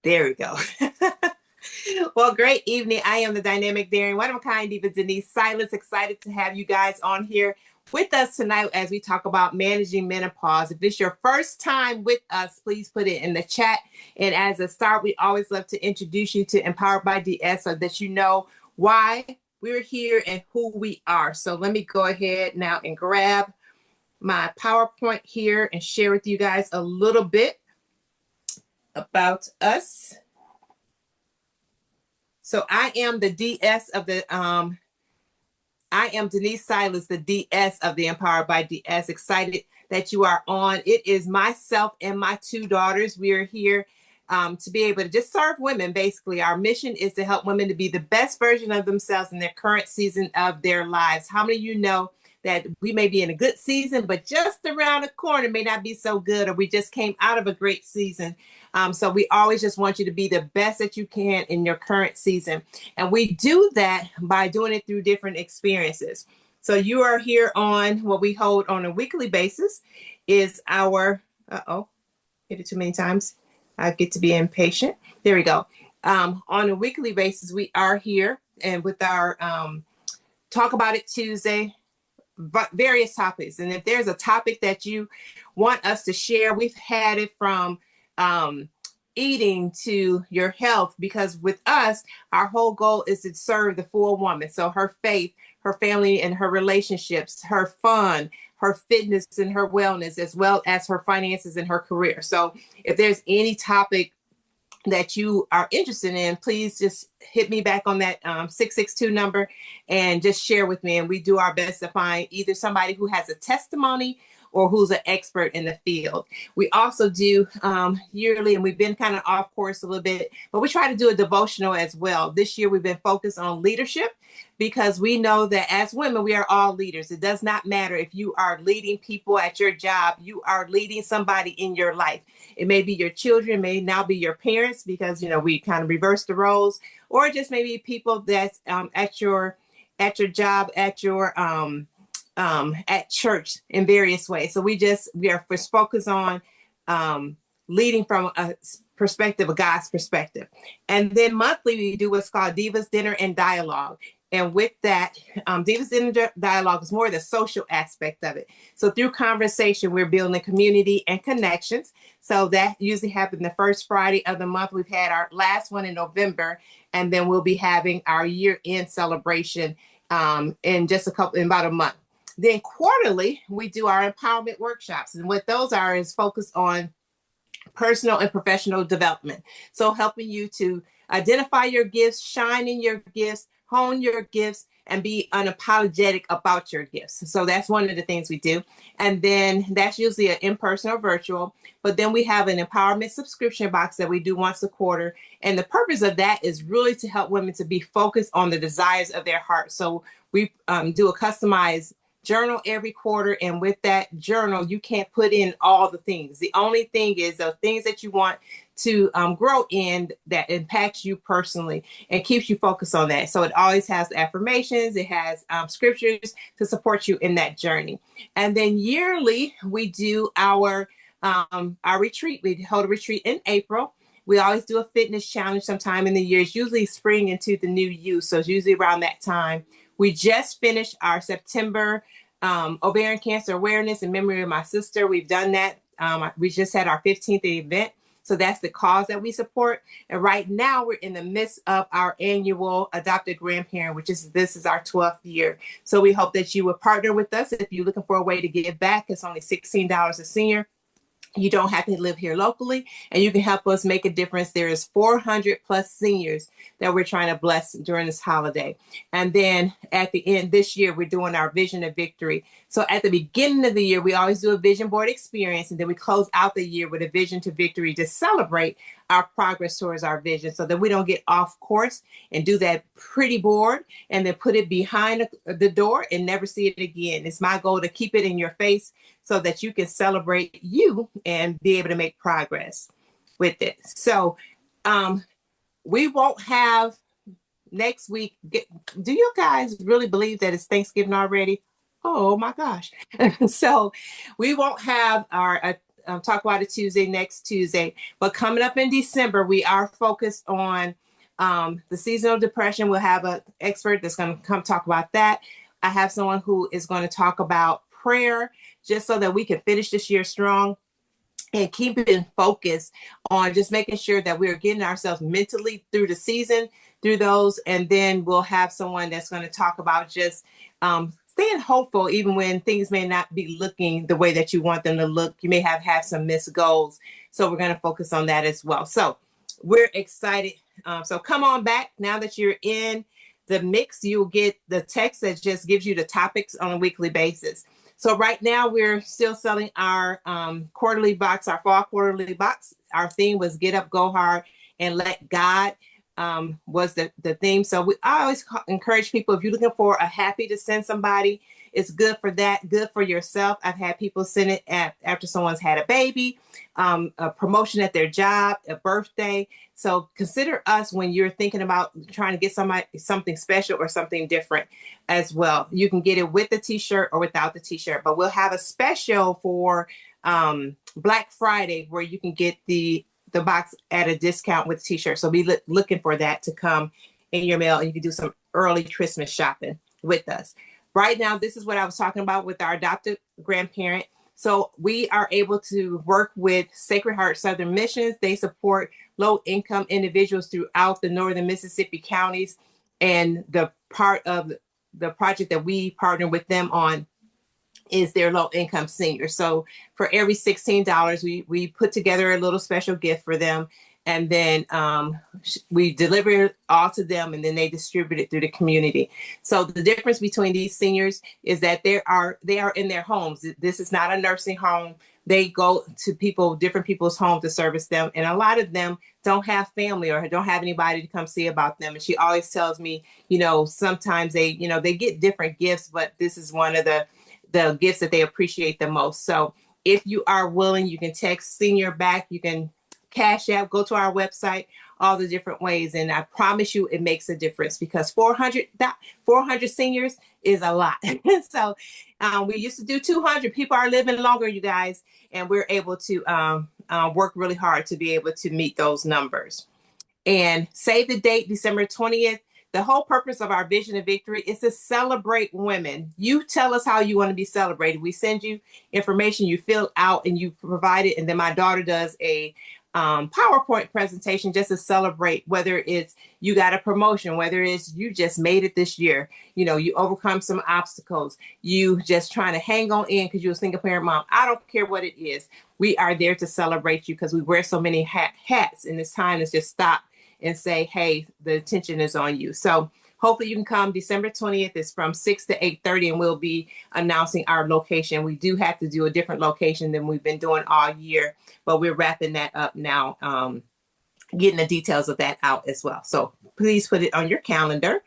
There we go. Well, great evening. I am the dynamic, daring, one of a kind diva Denise Silas. Excited to have you guys on here with us tonight as we talk about managing menopause. If this is your first time with us, please put it in the chat. And as a start, we always love to introduce you to Empowered by DS so that you know why we're here and who we are. So let me go ahead now and grab my PowerPoint here and share with you guys a little bit about us. So I am the DS of the I am Denise Silas, the DS of the Empowered by DS. Excited that you are on. It is myself and my two daughters. We are here to be able to just serve women. Basically, our mission is to help women to be the best version of themselves in their current season of their lives. How many of you know that we may be in a good season, but just around the corner may not be so good, or we just came out of a great season? So we always just want you to be the best that you can in your current season. And we do that by doing it through different experiences. So you are here on what we hold on a weekly basis is our, hit it too many times. I get to be impatient. There we go. On a weekly basis, we are here and with our Talk About It Tuesday, various topics. And if there's a topic that you want us to share, we've had it from eating to your health, because with us, our whole goal is to serve the full woman. So her faith, her family and her relationships, her fun, her fitness and her wellness, as well as her finances and her career. So if there's any topic that you are interested in, please just hit me back on that 662 number and just share with me. And we do our best to find either somebody who has a testimony or who's an expert in the field. We also do yearly, and we've been kind of off course a little bit, but we try to do a devotional as well. This year, we've been focused on leadership, because we know that as women, we are all leaders. It does not matter if you are leading people at your job, you are leading somebody in your life. It may be your children, may now be your parents, because, we kind of reverse the roles, or just maybe people that's at your job, at your at church in various ways. So we are focused on leading from a perspective, a God's perspective. And then monthly, we do what's called Divas Dinner and Dialogue. And with that, Divas Dinner Dialogue is more the social aspect of it. So through conversation, we're building community and connections. So that usually happens the first Friday of the month. We've had our last one in November, and then we'll be having our year-end celebration in about a month. Then quarterly, we do our empowerment workshops. And what those are is focused on personal and professional development. So helping you to identify your gifts, shine in your gifts, hone your gifts, and be unapologetic about your gifts. So that's one of the things we do. And then that's usually an in-person or virtual. But then we have an empowerment subscription box that we do once a quarter. And the purpose of that is really to help women to be focused on the desires of their heart. So we do a customized journal every quarter, and with that journal you can't put in all the things. The only thing is the things that you want to grow in that impacts you personally and keeps you focused on that. So it always has affirmations, it has scriptures to support you in that journey. And then yearly we do our retreat. We hold a retreat in April. We always do a fitness challenge sometime in the year. It's usually spring into the new you, so it's usually around that time. We just finished our September ovarian cancer awareness in memory of my sister. We've done that. We just had our 15th event. So that's the cause that we support. And right now we're in the midst of our annual adopted grandparent, this is our 12th year. So we hope that you will partner with us. If you're looking for a way to give back, it's only $16 a senior. You don't have to live here locally, and you can help us make a difference. There is 400 plus seniors that we're trying to bless during this holiday. And then at the end this year, we're doing our Vision of Victory. So at the beginning of the year, we always do a vision board experience, and then we close out the year with a Vision to Victory to celebrate our progress towards our vision, so that we don't get off course and do that pretty board and then put it behind the door and never see it again. It's my goal to keep it in your face so that you can celebrate you and be able to make progress with it. So we won't have next week. Do you guys really believe that it's Thanksgiving already? Oh my gosh. So we won't have our Talk About It Tuesday next Tuesday. But coming up in December, we are focused on the seasonal depression. We'll have an expert that's going to come talk about that. I have someone who is going to talk about prayer, just so that we can finish this year strong and keep it focused on just making sure that we're getting ourselves mentally through the season, through those. And then we'll have someone that's going to talk about just staying hopeful, even when things may not be looking the way that you want them to look. You may have had some missed goals. So we're going to focus on that as well. So we're excited. So come on back. Now that you're in the mix, you'll get the text that just gives you the topics on a weekly basis. So right now we're still selling our quarterly box, our fall quarterly box. Our theme was Get Up, Go Hard, and Let God was the theme. So I always encourage people, if you're looking for a happy to send somebody, it's good for that, good for yourself. I've had people send it after someone's had a baby, a promotion at their job, a birthday. So consider us when you're thinking about trying to get somebody something special or something different as well. You can get it with the t-shirt or without the t-shirt, but we'll have a special for Black Friday where you can get the box at a discount with t-shirt. So be looking for that to come in your mail, and you can do some early Christmas shopping with us. Right now, this is what I was talking about with our adopted grandparent. So we are able to work with Sacred Heart Southern Missions. They support low-income individuals throughout the northern Mississippi counties. And the part of the project that we partner with them on is their low-income seniors. So for every $16, we put together a little special gift for them. And then we deliver it all to them, and then they distribute it through the community. So the difference between these seniors is that they are in their homes. This is not a nursing home. They go to different people's homes to service them. And a lot of them don't have family or don't have anybody to come see about them. And she always tells me, sometimes they get different gifts, but this is one of the gifts that they appreciate the most. So if you are willing, you can text senior back. You can Cash App, go to our website, all the different ways. And I promise you it makes a difference, because 400 seniors is a lot. So we used to do 200. People are living longer, you guys, and we're able to work really hard to be able to meet those numbers. And save the date, December 20th. The whole purpose of our Vision of Victory is to celebrate women. You tell us how you want to be celebrated. We send you information, you fill out, and you provide it. And then my daughter does a PowerPoint presentation just to celebrate, whether it's you got a promotion, whether it's you just made it this year, you overcome some obstacles, you just trying to hang on in because you're a single parent mom. I don't care what it is. We are there to celebrate you, because we wear so many hats, and it's time to just stop and say, hey, the attention is on you. So hopefully you can come December 20th. It's from 6 to 8:30, and we'll be announcing our location. We do have to do a different location than we've been doing all year, but we're wrapping that up now, getting the details of that out as well. So please put it on your calendar.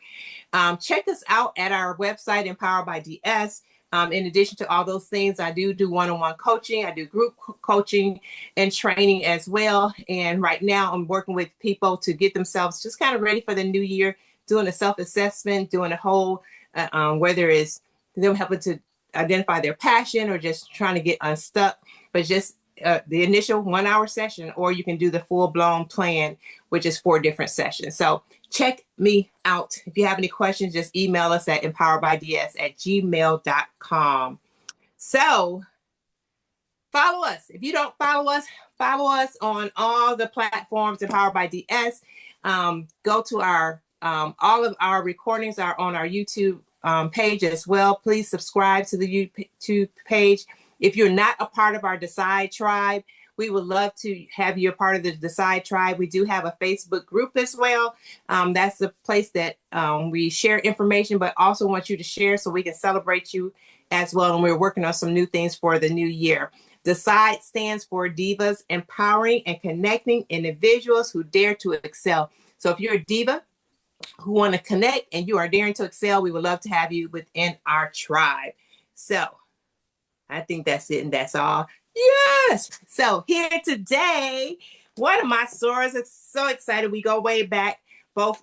Check us out at our website, Empowered by DS. In addition to all those things, I do one-on-one coaching. I do group coaching and training as well. And right now I'm working with people to get themselves just kind of ready for the new year, doing a self-assessment, doing a whole, whether it's them helping to identify their passion or just trying to get unstuck, but just the initial 1 hour session, or you can do the full-blown plan, which is 4 different sessions. So check me out. If you have any questions, just email us at empoweredbyds@gmail.com. So follow us. If you don't follow us on all the platforms, Empowered by DS. Go to our, all of our recordings are on our YouTube page as well. Please subscribe to the YouTube page. If you're not a part of our Decide Tribe, we would love to have you a part of the Decide Tribe. We do have a Facebook group as well. That's the place that we share information, but also want you to share so we can celebrate you as well. And we're working on some new things for the new year. Decide stands for Divas, Empowering and Connecting Individuals Who Dare to Excel. So if you're a diva who want to connect and you are daring to excel, we would love to have you within our tribe. So I think that's it, and that's all. Yes. So here today, one of my sorors is so excited. We go way back, both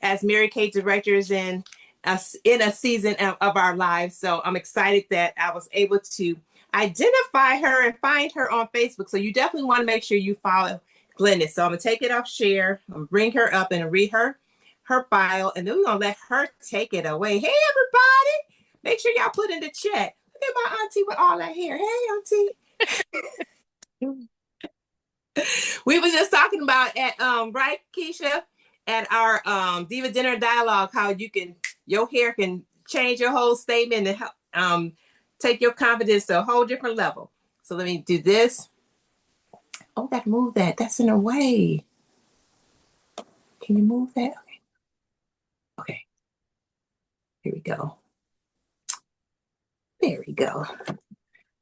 as Mary Kay directors in a season of our lives. So I'm excited that I was able to identify her and find her on Facebook. So you definitely want to make sure you follow Glynnis. So I'm gonna take it off share, I'm gonna bring her up and read her bio, and then we're gonna let her take it away. Hey everybody, make sure y'all put in the chat. Look at my auntie with all that hair. Hey auntie. We were just talking about at right, Keisha, at our Diva Dinner Dialogue, how your hair can change your whole statement and help take your confidence to a whole different level. So let me do this. Oh, I gotta move that. That's in the way. Can you move that? Okay. Okay. Here we go. There we go.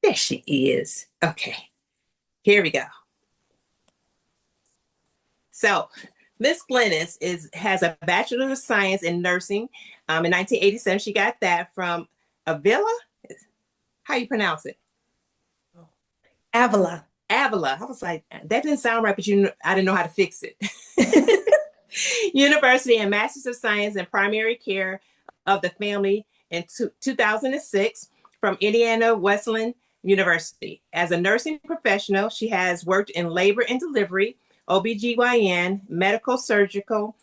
There she is. Okay. Here we go. So Miss Glynnis has a Bachelor of Science in Nursing. In 1987, she got that from Avila. How you pronounce it? Avila. Avila. I was like, that didn't sound right, but I didn't know how to fix it. University and Masters of Science in Primary Care of the Family in 2006 from Indiana Wesleyan University. As a nursing professional, she has worked in labor and delivery, OBGYN, medical surgical,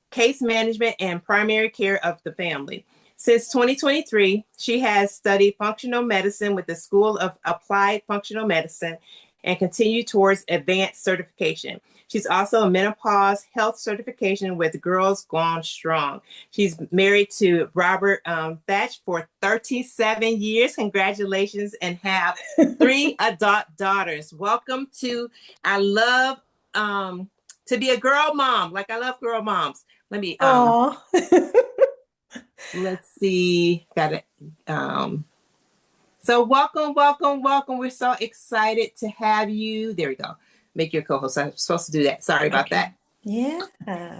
case management, and primary care of the family. Since 2023, she has studied functional medicine with the School of Applied Functional Medicine and continued towards advanced certification. She's also a menopause health certification with Girls Gone Strong. She's married to Robert Thatch for 37 years. Congratulations, and have 3 adult daughters. Welcome to, I love to be a girl mom. Like I love girl moms. Let me let's see. Got it. So welcome, welcome, welcome. We're so excited to have you. There we go. Make your co-host. I'm supposed to do that. Sorry about that. Yeah.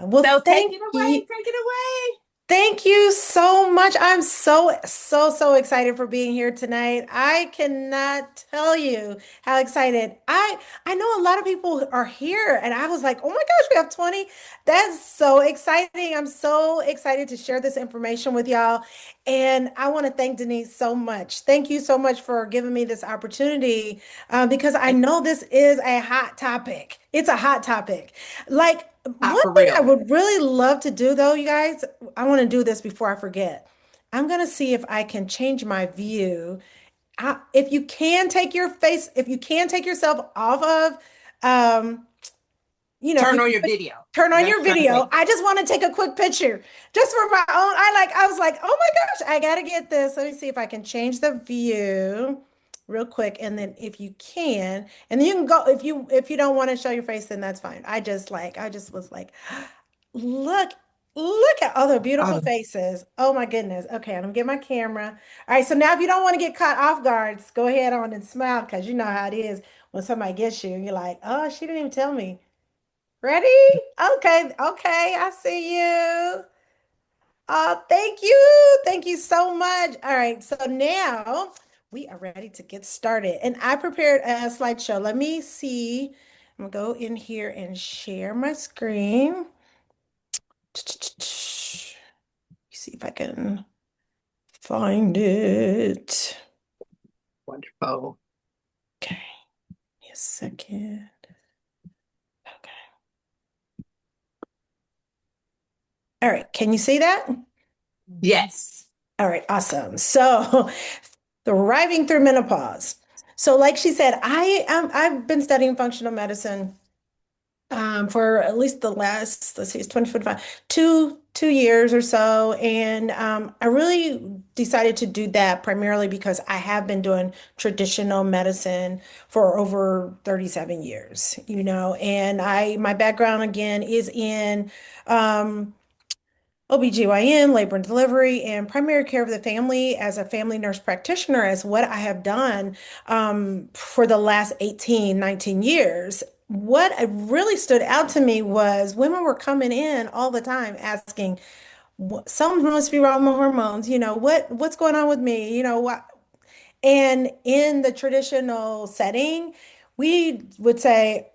Well, so take it away. Take it away. Thank you so much. I'm so excited for being here tonight. I cannot tell you how excited. I know a lot of people are here and I was like, "Oh my gosh, we have 20." That's so exciting. I'm so excited to share this information with y'all. And I want to thank Denise so much. Thank you so much for giving me this opportunity because I know this is a hot topic. It's a hot topic. Like one thing I would really love to do though, you guys, I want to do this before I forget. I'm going to see if I can change my view. If you can take your face, if you can take yourself off of, turn on your video. Turn on your video. I just want to take a quick picture just for my own. I was like, oh my gosh, I got to get this. Let me see if I can change the view real quick. And then if you can, and then you can go, if you don't want to show your face, then that's fine. I just was like, look at all the beautiful faces. Oh my goodness. Okay, I'm gonna get my camera. All right, so now if you don't want to get caught off guard, go ahead on and smile because you know how it is when somebody gets you. You're like, oh, she didn't even tell me. Ready? Okay, I see you. Oh, thank you. Thank you so much. All right, so now we are ready to get started. And I prepared a slideshow. Let me see. I'm gonna go in here and share my screen. See if I can find it. Wonderful. Okay. Give me a second. Okay. All right. Can you see that? Yes. All right. Awesome. So, thriving through menopause. So, like she said, I've been studying functional medicine for at least the last, let's see, it's 2025, two years or so. And I really decided to do that primarily because I have been doing traditional medicine for over 37 years, and my background again is in OBGYN, labor and delivery, and primary care of the family as a family nurse practitioner is what I have done for the last 18, 19 years. What really stood out to me was women were coming in all the time asking, something must be wrong with my hormones, what's going on with me, what? And in the traditional setting, we would say,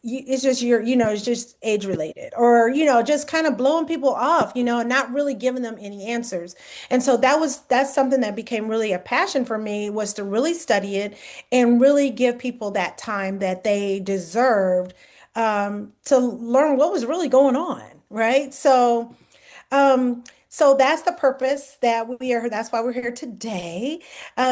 it's just it's just age related, or just kind of blowing people off, and not really giving them any answers. And so that's something that became really a passion for me, was to really study it and really give people that time that they deserved, to learn what was really going on, right? So that's the purpose that that's why we're here today,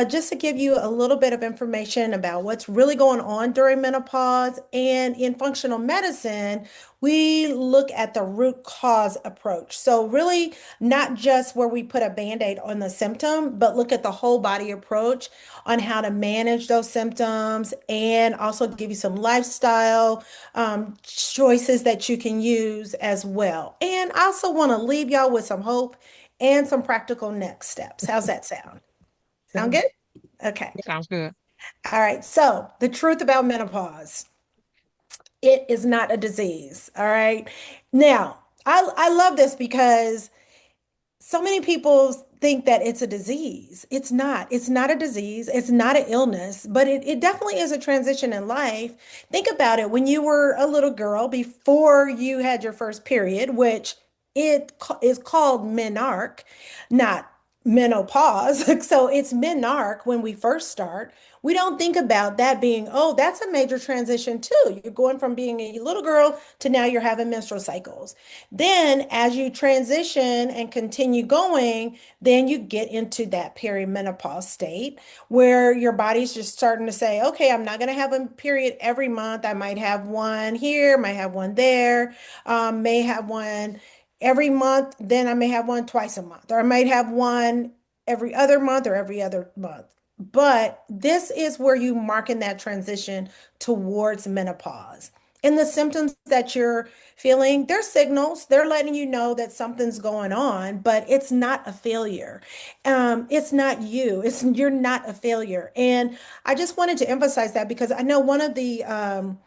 just to give you a little bit of information about what's really going on during menopause. And in functional medicine, we look at the root cause approach. So really not just where we put a band-aid on the symptom, but look at the whole body approach on how to manage those symptoms, and also give you some lifestyle choices that you can use as well. And I also want to leave y'all with some hope and some practical next steps. How's that sound? Sound good? Okay. Sounds good. All right. So, the truth about menopause, it is not a disease. All right. Now, I love this because so many people think that it's a disease. It's not. It's not a disease. It's not an illness, but it definitely is a transition in life. Think about it. When you were a little girl, before you had your first period, which is called menarche, not menopause. So it's menarche when we first start. We don't think about that being, oh, that's a major transition too. You're going from being a little girl to now you're having menstrual cycles. Then, as you transition and continue going, then you get into that perimenopause state where your body's just starting to say, okay, I'm not going to have a period every month. I might have one here, might have one there, may have one every month. Then I may have one twice a month, or I might have one every other month or every other month. But this is where you mark in that transition towards menopause. And the symptoms that you're feeling, they're signals. They're letting you know that something's going on, but it's not a failure. It's not you. You're not a failure. And I just wanted to emphasize that because I know one of the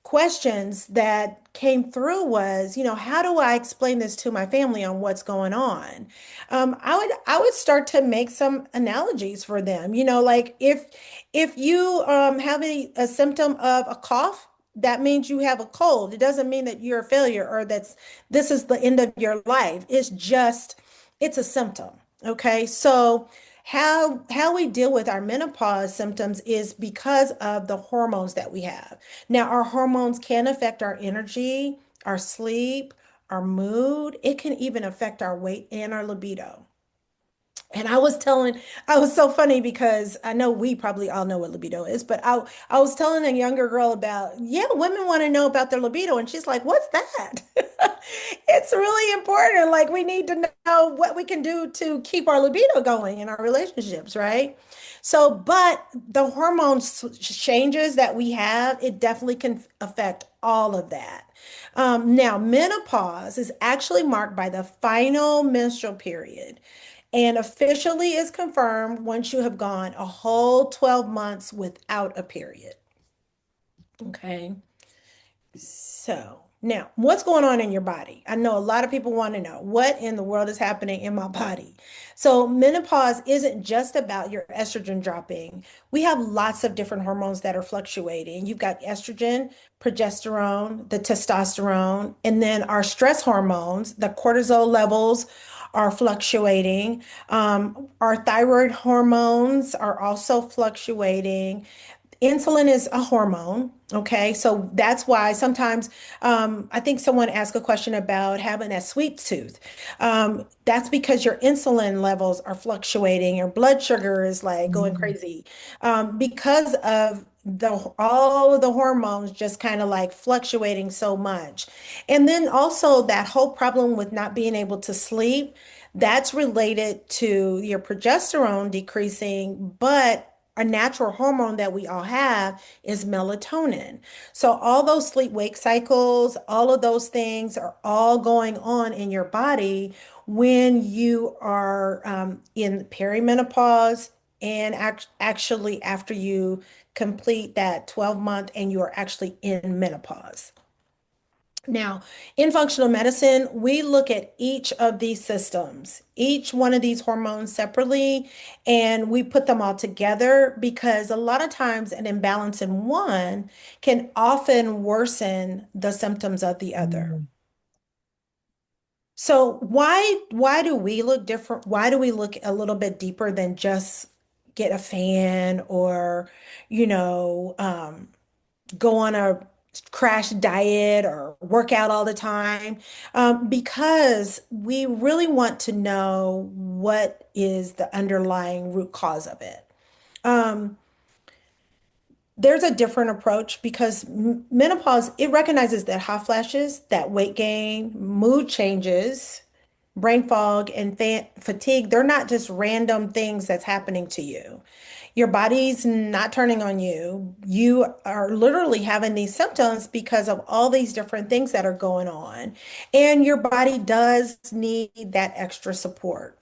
questions that came through was, how do I explain this to my family on what's going on? I would start to make some analogies for them. Like if you have a symptom of a cough, that means you have a cold. It doesn't mean that you're a failure or this is the end of your life. It's a symptom. Okay, so how we deal with our menopause symptoms is because of the hormones that we have. Now, our hormones can affect our energy, our sleep, our mood. It can even affect our weight and our libido. And I was so funny because I know we probably all know what libido is, but I was telling a younger girl about, yeah, women want to know about their libido. And she's like, what's that? It's really important. Like, we need to know what we can do to keep our libido going in our relationships, right? So, but the changes that we have, it definitely can affect all of that. Now, menopause is actually marked by the final menstrual period, and officially is confirmed once you have gone a whole 12 months without a period. Okay. So now, what's going on in your body? I know a lot of people want to know what in the world is happening in my body. So, menopause isn't just about your estrogen dropping. We have lots of different hormones that are fluctuating. You've got estrogen, progesterone, the testosterone, and then our stress hormones, the cortisol levels are fluctuating. Our thyroid hormones are also fluctuating. Insulin is a hormone. Okay. So that's why sometimes I think someone asked a question about having that sweet tooth. That's because your insulin levels are fluctuating. Your blood sugar is like going crazy because of all of the hormones just kind of like fluctuating so much. And then also that whole problem with not being able to sleep, that's related to your progesterone decreasing, but a natural hormone that we all have is melatonin. So all those sleep wake cycles, all of those things are all going on in your body when you are in perimenopause, and actually after you complete that 12-month and you are actually in menopause. Now, in functional medicine, we look at each of these systems, each one of these hormones separately, and we put them all together because a lot of times an imbalance in one can often worsen the symptoms of the other. Mm. So why do we look different? Why do we look a little bit deeper than just get a fan or, you know, go on a crash diet or work out all the time? Because we really want to know what is the underlying root cause of it. Um, there's a different approach because menopause, it recognizes that hot flashes, that weight gain, mood changes, brain fog, and fatigue, they're not just random things that's happening to you. Your body's not turning on you. You are literally having these symptoms because of all these different things that are going on. And your body does need that extra support.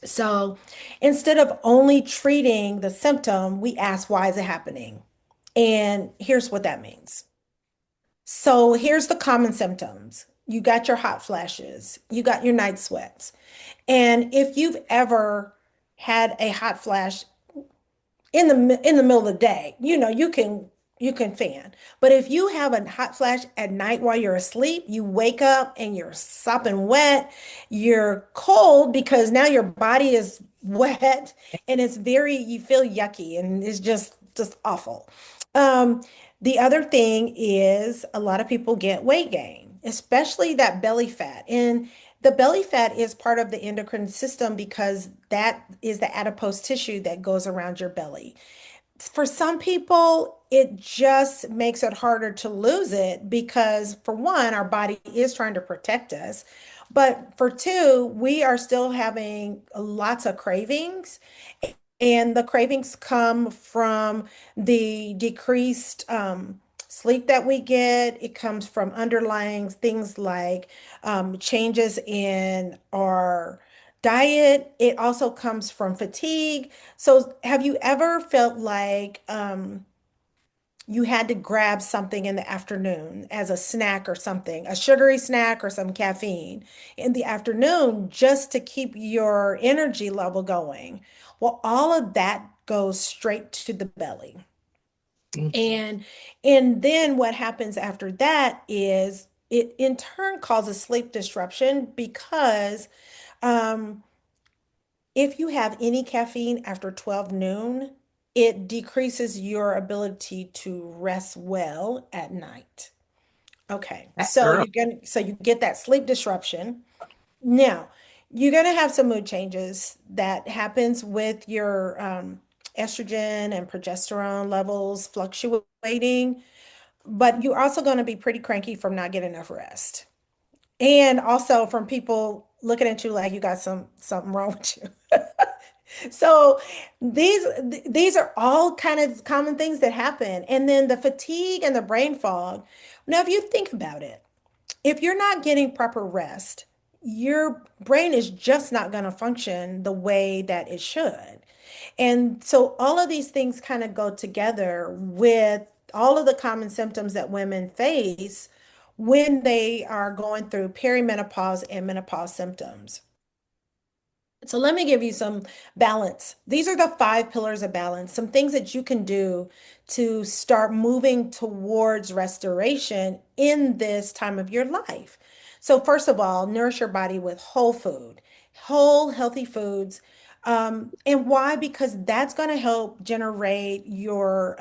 So instead of only treating the symptom, we ask, why is it happening? And here's what that means. So here's the common symptoms. You got your hot flashes, you got your night sweats. And if you've ever had a hot flash in the middle of the day, you can fan. But if you have a hot flash at night while you're asleep, you wake up and you're sopping wet, you're cold because now your body is wet and you feel yucky and it's just awful. Um, the other thing is a lot of people get weight gain, especially that belly fat. And the belly fat is part of the endocrine system because that is the adipose tissue that goes around your belly. For some people, it just makes it harder to lose it because, for one, our body is trying to protect us. But for two, we are still having lots of cravings. And the cravings come from the decreased sleep that we get. It comes from underlying things like changes in our diet. It also comes from fatigue. So, have you ever felt like you had to grab something in the afternoon as a snack or something, a sugary snack or some caffeine in the afternoon just to keep your energy level going? Well, all of that goes straight to the belly. Mm. And and then what happens after that is it in turn causes sleep disruption because um, if you have any caffeine after 12 noon, it decreases your ability to rest well at night. Okay, That early. so you get that sleep disruption. Now, you're gonna have some mood changes that happens with your estrogen and progesterone levels fluctuating, but you're also gonna be pretty cranky from not getting enough rest. And also from people looking at you like you got something wrong with you. So these are all kind of common things that happen. And then the fatigue and the brain fog. Now, if you think about it, if you're not getting proper rest, your brain is just not going to function the way that it should. And so all of these things kind of go together with all of the common symptoms that women face when they are going through perimenopause and menopause symptoms. So let me give you some balance. These are the five pillars of balance, some things that you can do to start moving towards restoration in this time of your life. So first of all, nourish your body with whole food, whole healthy foods. And why? Because that's going to help generate your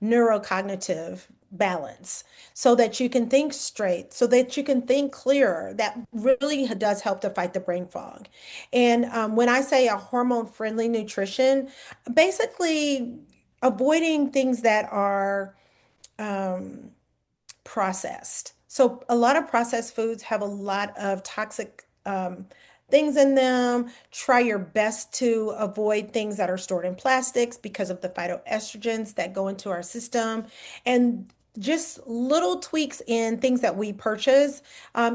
neurocognitive balance so that you can think straight, so that you can think clearer. That really does help to fight the brain fog. And when I say a hormone friendly nutrition, basically avoiding things that are um, processed. So a lot of processed foods have a lot of toxic things in them. Try your best to avoid things that are stored in plastics because of the phytoestrogens that go into our system. And just little tweaks in things that we purchase.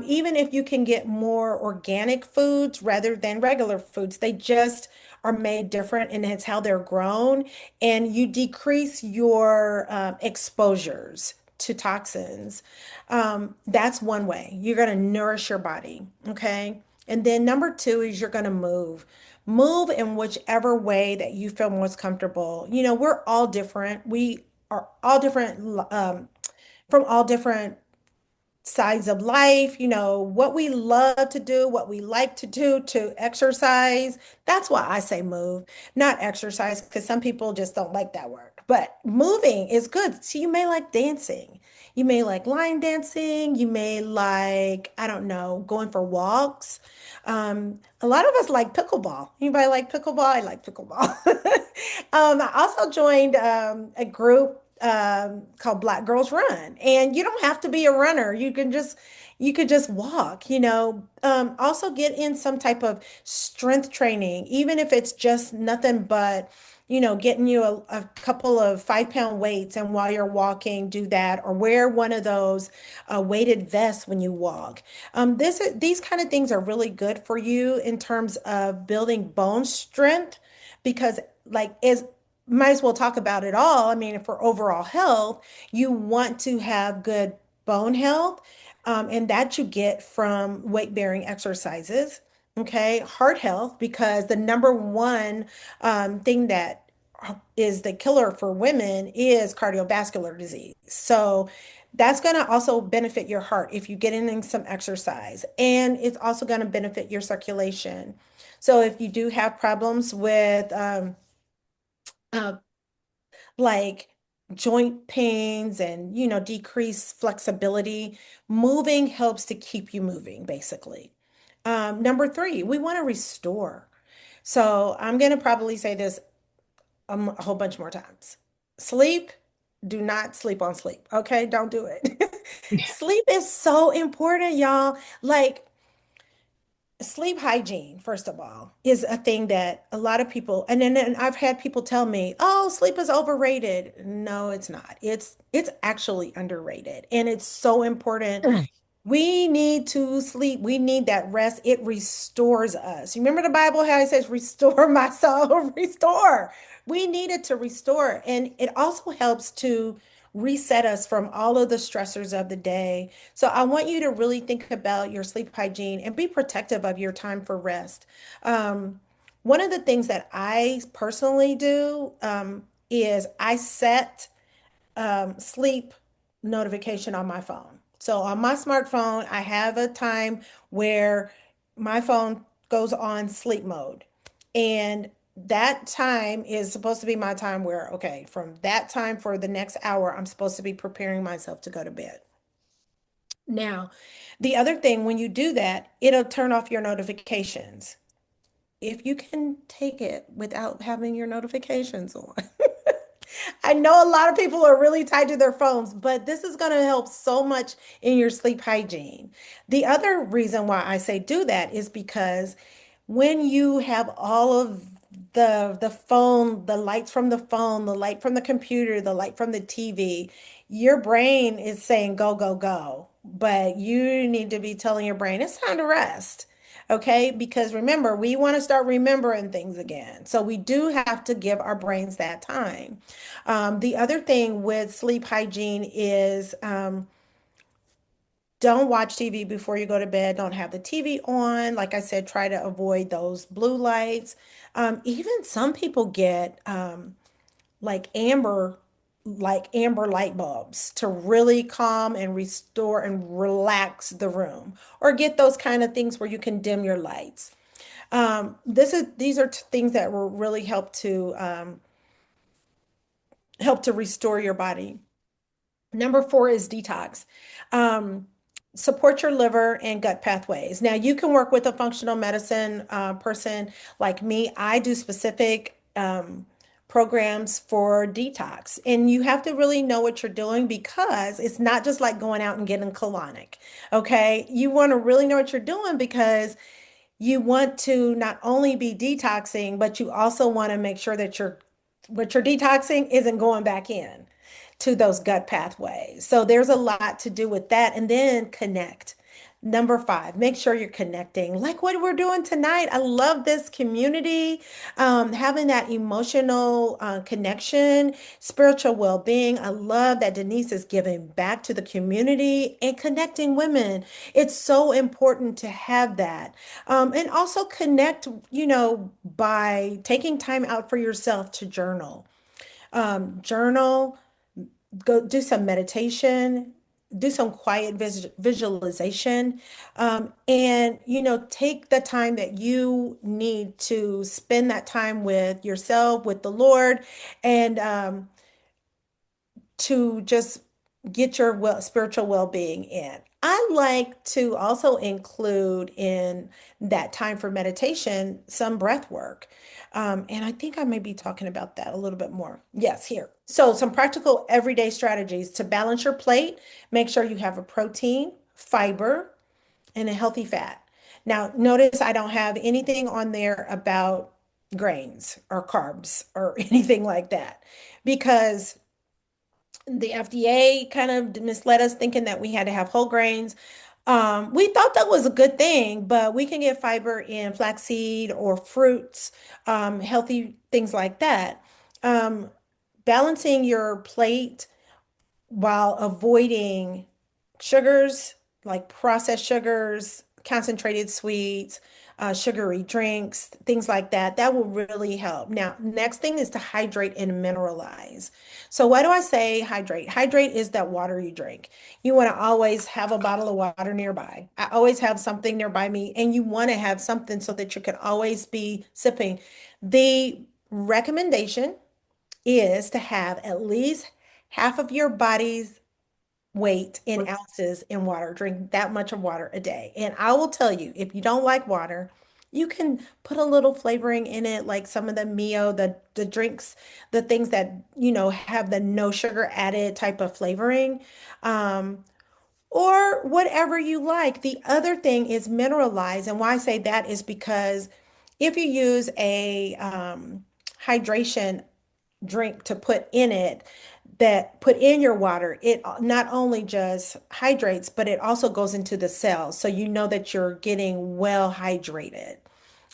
Even if you can get more organic foods rather than regular foods, they just are made different and it's how they're grown. And you decrease your exposures to toxins. That's one way. You're going to nourish your body. Okay. And then number two is you're going to move. Move in whichever way that you feel most comfortable. You know, we're all different. We are all different, from all different sides of life, you know, what we love to do, what we like to do to exercise. That's why I say move, not exercise, because some people just don't like that word. But moving is good. So you may like dancing. You may like line dancing. You may like, I don't know, going for walks. A lot of us like pickleball. Anybody like pickleball? I like pickleball. I also joined a group called Black Girls Run, and you don't have to be a runner. You could just walk. You know, also get in some type of strength training, even if it's just nothing but getting you a couple of 5 pound weights, and while you're walking, do that, or wear one of those weighted vests when you walk. These kind of things are really good for you in terms of building bone strength, because like is might as well talk about it all. I mean, for overall health, you want to have good bone health, and that you get from weight bearing exercises. Okay, heart health, because the number one thing that is the killer for women is cardiovascular disease. So that's going to also benefit your heart if you get in some exercise, and it's also going to benefit your circulation. So if you do have problems with uh, like joint pains and decrease flexibility, moving helps to keep you moving, basically. Number three, we want to restore. So I'm going to probably say this a whole bunch more times. Sleep, do not sleep on sleep. Okay, don't do it. Sleep is so important, y'all. Like, sleep hygiene, first of all, is a thing that a lot of people, and then I've had people tell me, "Oh, sleep is overrated." No, it's not. It's actually underrated, and it's so important. We need to sleep. We need that rest. It restores us. You remember the Bible, how it says, "Restore my soul, restore." We need it to restore. And it also helps to reset us from all of the stressors of the day. So I want you to really think about your sleep hygiene and be protective of your time for rest. One of the things that I personally do is I set sleep notification on my phone. So on my smartphone, I have a time where my phone goes on sleep mode. And that time is supposed to be my time where, okay, from that time for the next hour, I'm supposed to be preparing myself to go to bed. Now, the other thing, when you do that, it'll turn off your notifications. If you can take it without having your notifications on. I know a lot of people are really tied to their phones, but this is going to help so much in your sleep hygiene. The other reason why I say do that is because when you have all of the phone, the lights from the phone, the light from the computer, the light from the TV, your brain is saying go, go, go. But you need to be telling your brain it's time to rest. Okay, because remember, we want to start remembering things again. So we do have to give our brains that time. The other thing with sleep hygiene is don't watch TV before you go to bed. Don't have the TV on. Like I said, try to avoid those blue lights. Even some people get like amber, like amber light bulbs to really calm and restore and relax the room, or get those kind of things where you can dim your lights. These are things that will really help to restore your body. Number four is detox. Um, Support your liver and gut pathways. Now, you can work with a functional medicine person like me. I do specific programs for detox, and you have to really know what you're doing, because it's not just like going out and getting colonic. Okay, you want to really know what you're doing, because you want to not only be detoxing, but you also want to make sure that what you're detoxing isn't going back in to those gut pathways. So there's a lot to do with that. And then connect. Number five, make sure you're connecting like what we're doing tonight. I love this community, having that emotional connection, spiritual well-being. I love that Denise is giving back to the community and connecting women. It's so important to have that. And also connect, by taking time out for yourself to journal. Journal, go do some meditation, do some quiet visualization, and take the time that you need to spend that time with yourself, with the Lord, and to just get your spiritual well-being in. I like to also include in that time for meditation some breath work. And I think I may be talking about that a little bit more. Yes, here. So, some practical everyday strategies to balance your plate. Make sure you have a protein, fiber, and a healthy fat. Now, notice I don't have anything on there about grains or carbs or anything like that because the FDA kind of misled us thinking that we had to have whole grains. We thought that was a good thing, but we can get fiber in flaxseed or fruits, healthy things like that. Um, Balancing your plate while avoiding sugars like processed sugars, concentrated sweets, sugary drinks, things like that. That will really help. Now, next thing is to hydrate and mineralize. So, why do I say hydrate? Hydrate is that water you drink. You want to always have a bottle of water nearby. I always have something nearby me, and you want to have something so that you can always be sipping. The recommendation is to have at least half of your body's weight in ounces in water. Drink that much of water a day. And I will tell you, if you don't like water, you can put a little flavoring in it, like some of the Mio, the drinks, the things that, have the no sugar added type of flavoring. Um, or whatever you like. The other thing is mineralize. And why I say that is because if you use a hydration drink to put in it, that put in your water, it not only just hydrates, but it also goes into the cells. So you know that you're getting well hydrated.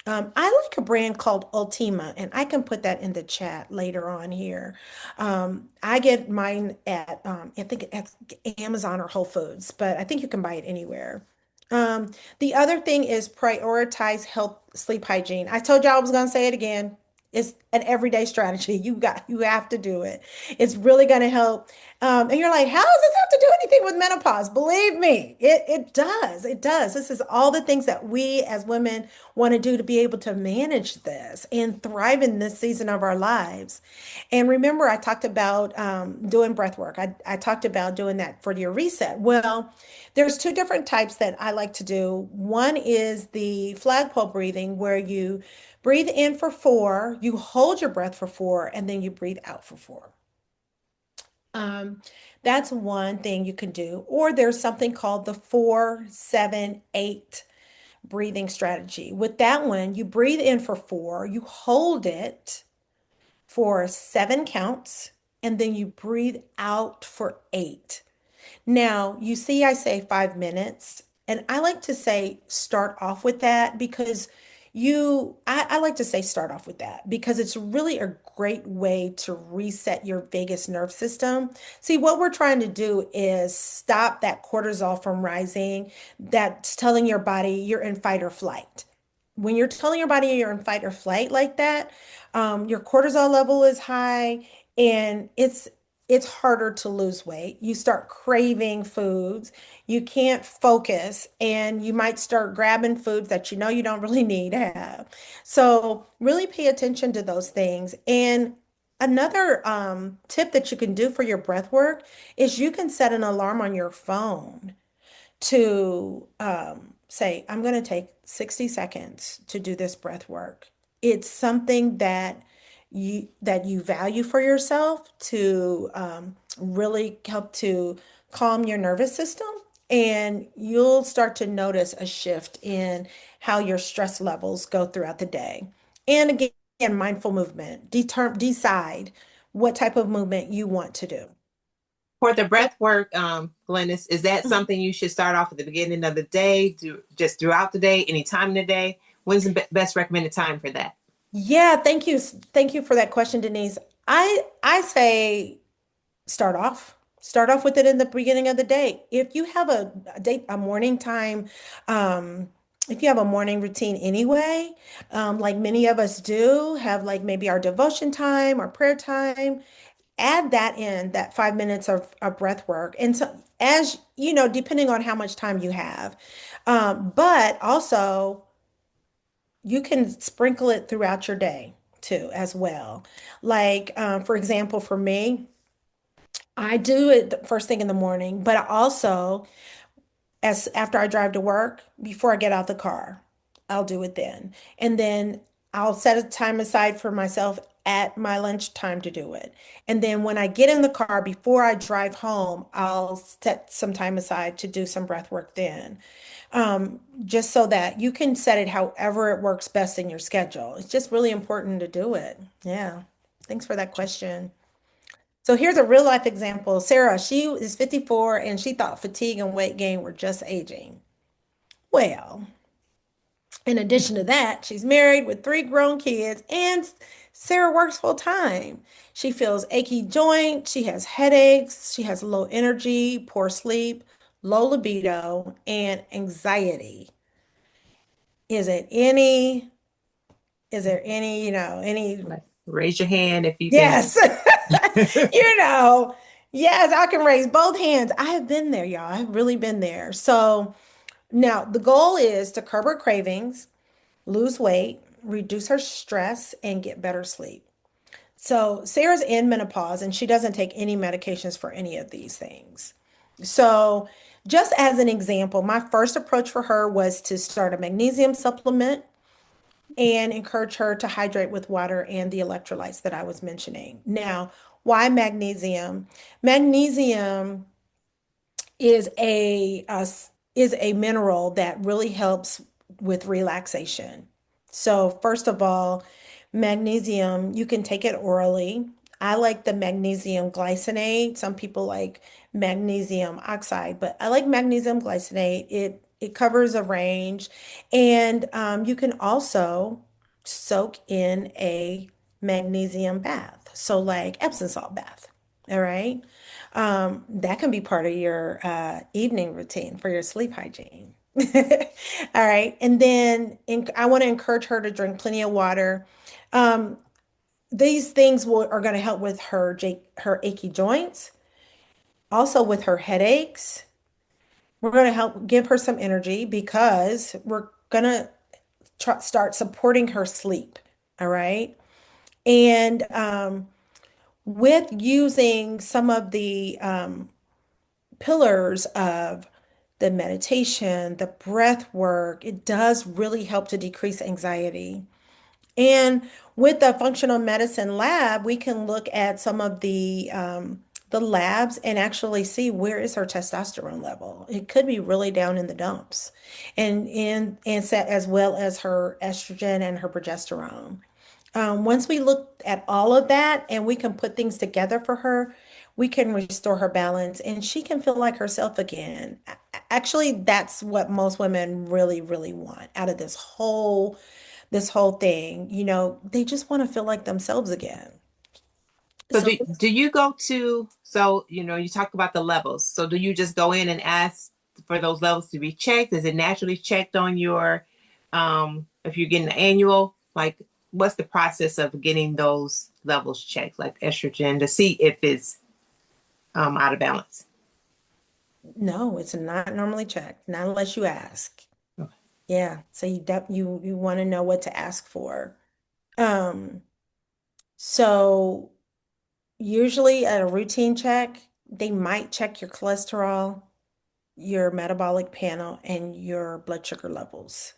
I like a brand called Ultima, and I can put that in the chat later on here. I get mine at, I think at Amazon or Whole Foods, but I think you can buy it anywhere. The other thing is prioritize health, sleep hygiene. I told you I was going to say it again. It's an everyday strategy. You have to do it. It's really going to help. And you're like, how does this have to do anything with menopause? Believe me, it does. It does. This is all the things that we as women want to do to be able to manage this and thrive in this season of our lives. And remember, I talked about doing breath work. I talked about doing that for your reset. Well, there's two different types that I like to do. One is the flagpole breathing, where you breathe in for 4, you hold your breath for 4, and then you breathe out for 4. Um, that's one thing you can do. Or there's something called the 4-7-8 breathing strategy. With that one, you breathe in for 4, you hold it for 7 counts, and then you breathe out for 8. Now, you see, I say 5 minutes, and I like to say start off with that because I like to say start off with that because it's really a great way to reset your vagus nerve system. See, what we're trying to do is stop that cortisol from rising, that's telling your body you're in fight or flight. When you're telling your body you're in fight or flight like that, your cortisol level is high and it's harder to lose weight. You start craving foods, you can't focus, and you might start grabbing foods that you know you don't really need to have. So, really pay attention to those things. And another tip that you can do for your breath work is you can set an alarm on your phone to say, I'm going to take 60 seconds to do this breath work. It's something that you value for yourself to really help to calm your nervous system, and you'll start to notice a shift in how your stress levels go throughout the day. And again, mindful movement. Decide what type of movement you want to do. For the breath work, Glennis, is that something you should start off at the beginning of the day, just throughout the day, any time in the day? When's the best recommended time for that? Yeah, thank you. Thank you for that question, Denise. I say start off with it in the beginning of the day. If you have a morning time, um, if you have a morning routine anyway, like many of us do, have like maybe our devotion time or prayer time, add that in, that 5 minutes of breath work. And so, as you know, depending on how much time you have, but also you can sprinkle it throughout your day too, as well. Like, for example, for me, I do it the first thing in the morning, but I also, as after I drive to work, before I get out the car, I'll do it then. And then I'll set a time aside for myself at my lunchtime to do it. And then when I get in the car before I drive home, I'll set some time aside to do some breath work then. Just so that you can set it however it works best in your schedule. It's just really important to do it. Yeah. Thanks for that question. So here's a real life example. Sarah, she is 54 and she thought fatigue and weight gain were just aging. Well, in addition to that, she's married with three grown kids and Sarah works full time. She feels achy joints, she has headaches, she has low energy, poor sleep, low libido, and anxiety. Is it any, is there any, any Like, raise your hand if you can. Yes. You know, yes, I can raise both hands. I have been there, y'all. I've really been there. So now the goal is to curb her cravings, lose weight, reduce her stress, and get better sleep. So Sarah's in menopause and she doesn't take any medications for any of these things. So just as an example, my first approach for her was to start a magnesium supplement and encourage her to hydrate with water and the electrolytes that I was mentioning. Now, why magnesium? Magnesium is a mineral that really helps with relaxation. So, first of all, magnesium, you can take it orally. I like the magnesium glycinate. Some people like magnesium oxide, but I like magnesium glycinate. It covers a range, and you can also soak in a magnesium bath. So, like Epsom salt bath. All right. That can be part of your evening routine for your sleep hygiene. All right. And then I want to encourage her to drink plenty of water. Um, these things are going to help with her achy joints, also with her headaches. We're going to help give her some energy because we're going to start supporting her sleep. All right. And with using some of the pillars of the meditation, the breath work, it does really help to decrease anxiety. And with the functional medicine lab, we can look at some of the labs and actually see where is her testosterone level. It could be really down in the dumps, and set as well as her estrogen and her progesterone. Once we look at all of that and we can put things together for her, we can restore her balance and she can feel like herself again. Actually, that's what most women really, really want out of this whole thing. They just want to feel like themselves again. So So do you go to, so you talk about the levels. So do you just go in and ask for those levels to be checked? Is it naturally checked on your if you're getting the annual, like what's the process of getting those levels checked, like estrogen, to see if it's out of balance? no, it's not normally checked, not unless you ask. Yeah, so you want to know what to ask for. Um, so usually at a routine check, they might check your cholesterol, your metabolic panel, and your blood sugar levels.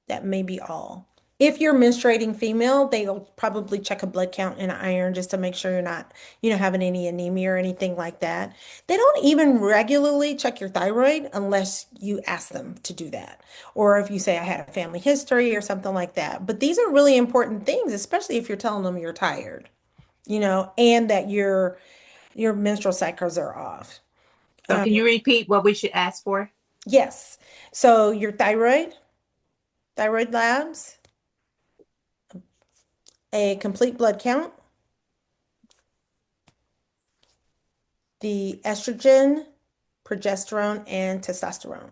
That may be all. If you're menstruating female, they'll probably check a blood count and iron just to make sure you're not, having any anemia or anything like that. They don't even regularly check your thyroid unless you ask them to do that. Or if you say I had a family history or something like that. But these are really important things, especially if you're telling them you're tired, and that your menstrual cycles are off. So can you repeat what we should ask for? Yes. So your thyroid labs, a complete blood count, the estrogen, progesterone, and testosterone.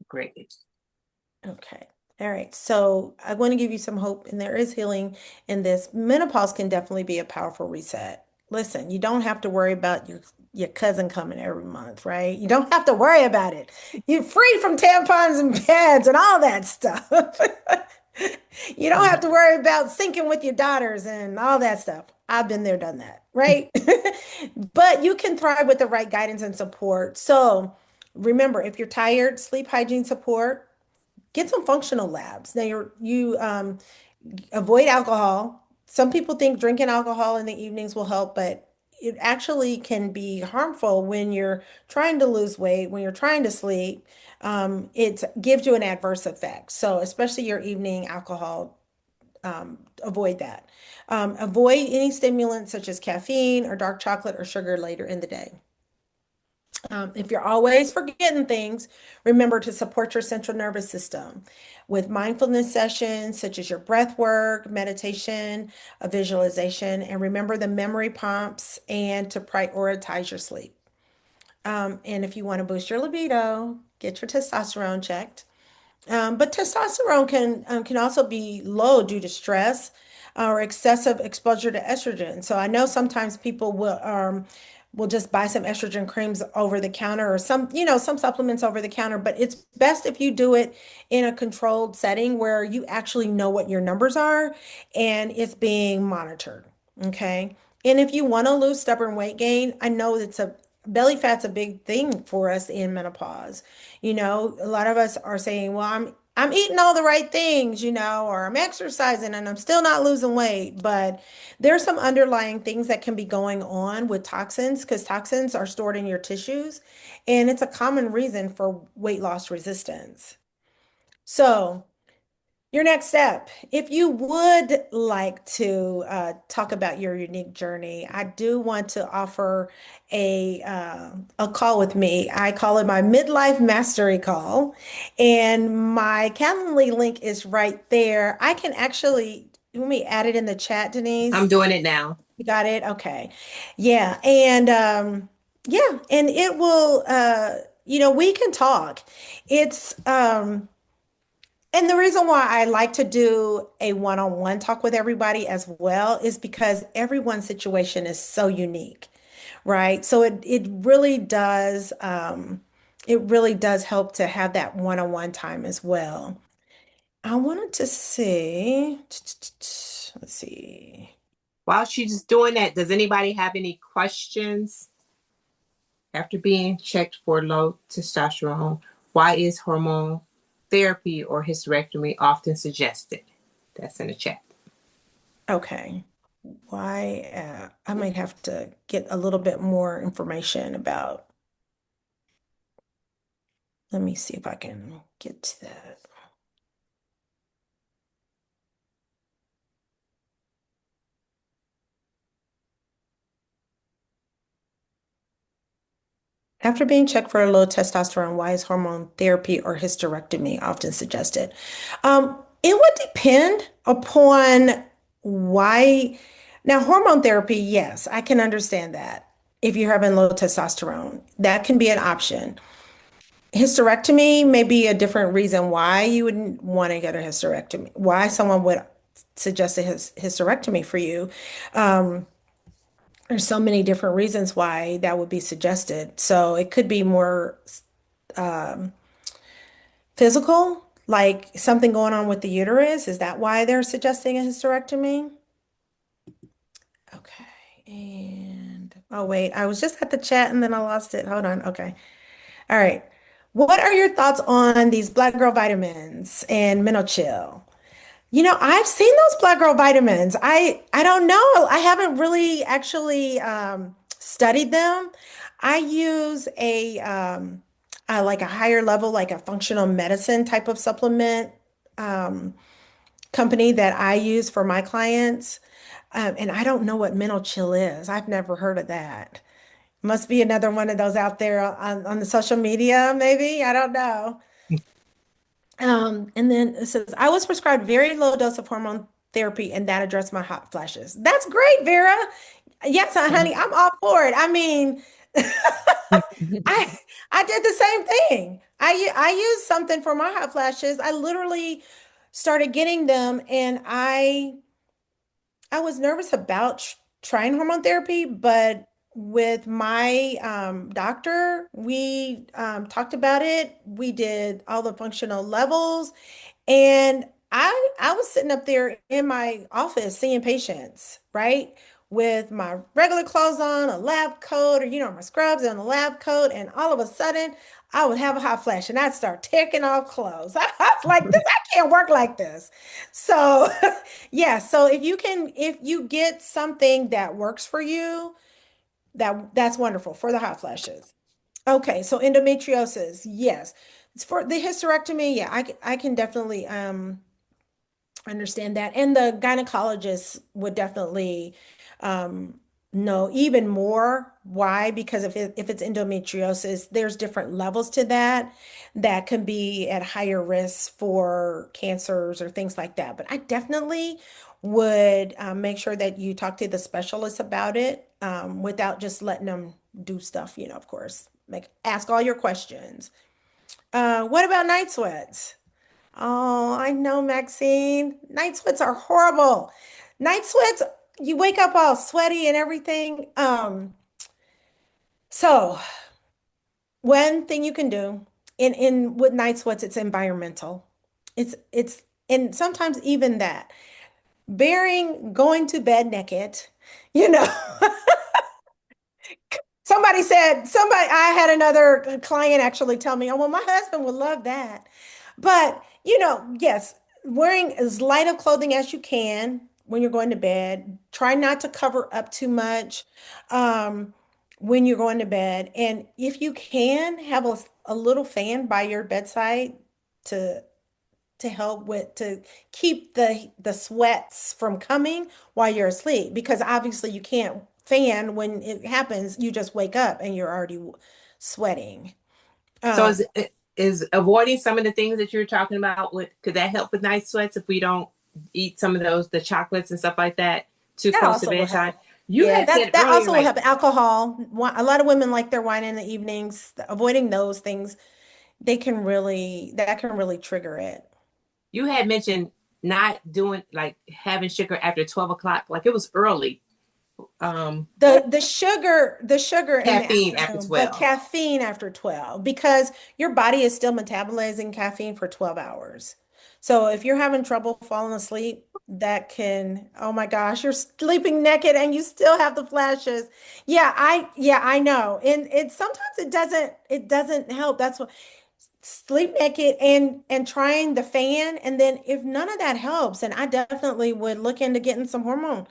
Great. Okay. All right. So I want to give you some hope, and there is healing in this. Menopause can definitely be a powerful reset. Listen, you don't have to worry about your cousin coming every month, right? You don't have to worry about it. You're free from tampons and pads and all that stuff. You don't have to worry about syncing with your daughters and all that stuff. I've been there, done that, right? But you can thrive with the right guidance and support. So remember, if you're tired, sleep hygiene support, get some functional labs. Now you avoid alcohol. Some people think drinking alcohol in the evenings will help, but it actually can be harmful when you're trying to lose weight, when you're trying to sleep. It gives you an adverse effect. So especially your evening alcohol, avoid that. Avoid any stimulants such as caffeine or dark chocolate or sugar later in the day. If you're always forgetting things, remember to support your central nervous system with mindfulness sessions such as your breath work, meditation, a visualization, and remember the memory prompts and to prioritize your sleep. And if you want to boost your libido, get your testosterone checked. But testosterone can also be low due to stress or excessive exposure to estrogen. So I know sometimes people will just buy some estrogen creams over the counter or some supplements over the counter, but it's best if you do it in a controlled setting where you actually know what your numbers are and it's being monitored. Okay. And if you want to lose stubborn weight gain, I know it's a belly fat's a big thing for us in menopause. A lot of us are saying, well, I'm eating all the right things, or I'm exercising and I'm still not losing weight. But there's some underlying things that can be going on with toxins because toxins are stored in your tissues, and it's a common reason for weight loss resistance. So, your next step, if you would like to talk about your unique journey, I do want to offer a call with me. I call it my midlife mastery call, and my Calendly link is right there. I can actually let me add it in the chat, I'm Denise. doing it now. You got it? Okay. Yeah, and yeah, and it will. We can talk. It's and the reason why I like to do a one-on-one talk with everybody as well is because everyone's situation is so unique, right? So it really does help to have that one-on-one time as well. I wanted to see, let's see. While she's doing that, does anybody have any questions? After being checked for low testosterone, why is hormone therapy or hysterectomy often suggested? That's in the chat. Okay. Why, I might have to get a little bit more information about, let me see if I can get to that. After being checked for a low testosterone, why is hormone therapy or hysterectomy often suggested? It would depend upon why. Now, hormone therapy, yes, I can understand that. If you're having low testosterone, that can be an option. Hysterectomy may be a different reason why you wouldn't want to get a hysterectomy, why someone would suggest a hysterectomy for you. Um, there's so many different reasons why that would be suggested. So it could be more um, physical, like something going on with the uterus. Is that why they're suggesting a hysterectomy? Okay. And oh, wait, I was just at the chat and then I lost it. Hold on. Okay. All right. What are your thoughts on these Black Girl vitamins and Minochill? I've seen those Black Girl vitamins. I don't know. I haven't really actually studied them. I use like a higher level, like a functional medicine type of supplement um, company that I use for my clients. And I don't know what mental chill is. I've never heard of that. Must be another one of those out there on the social media, maybe. I don't know. And then it says, I was prescribed very low dose of hormone therapy and that addressed my hot flashes. That's great, Vera. Yes, honey, I'm all for it. I mean, I I did the same thing. I used something for my hot flashes. I literally started getting them and I was nervous about trying hormone therapy, but with my doctor, we talked about it. We did all the functional levels, and I was sitting up there in my office seeing patients, right? With my regular clothes on, a lab coat, or my scrubs and a lab coat, and all of a sudden I would have a hot flash and I'd start taking off clothes. I was like, this, I can't work like this. So yeah, so if you get something that works for you, that's wonderful for the hot flashes. Okay, so endometriosis, yes. It's for the hysterectomy, yeah, I can definitely understand that. And the gynecologist would definitely um, know even more. Why? Because if it's endometriosis, there's different levels to that that can be at higher risk for cancers or things like that. But I definitely would make sure that you talk to the specialist about it without just letting them do stuff, of course. Ask all your questions. What about night sweats? Oh, I know, Maxine. Night sweats are horrible. Night sweats, you wake up all sweaty and everything. So one thing you can do in with night sweats, it's environmental. It's and sometimes even that. Bearing going to bed naked, you know. I had another client actually tell me, oh, well, my husband would love that. But, yes, wearing as light of clothing as you can when you're going to bed. Try not to cover up too much when you're going to bed. And if you can, have a little fan by your bedside to help with to keep the sweats from coming while you're asleep because obviously you can't fan when it happens you just wake up and you're already sweating. So um is avoiding some of the things that you're talking about, could that help with night sweats if we don't eat some of the chocolates and stuff like that too that close to also will bedtime? help. You Yeah, had that said that earlier, also will like help. Alcohol, a lot of women like their wine in the evenings. Avoiding those things, that can really trigger it. you had mentioned not doing like having sugar after 12 o'clock, like it was early. What The sugar in the caffeine after afternoon, but 12? caffeine after 12 because your body is still metabolizing caffeine for 12 hours. So if you're having trouble falling asleep, that can, oh my gosh, you're sleeping naked and you still have the flashes. Yeah, I know. And sometimes it doesn't help. That's what sleep naked and trying the fan. And then if none of that helps, then I definitely would look into getting some hormone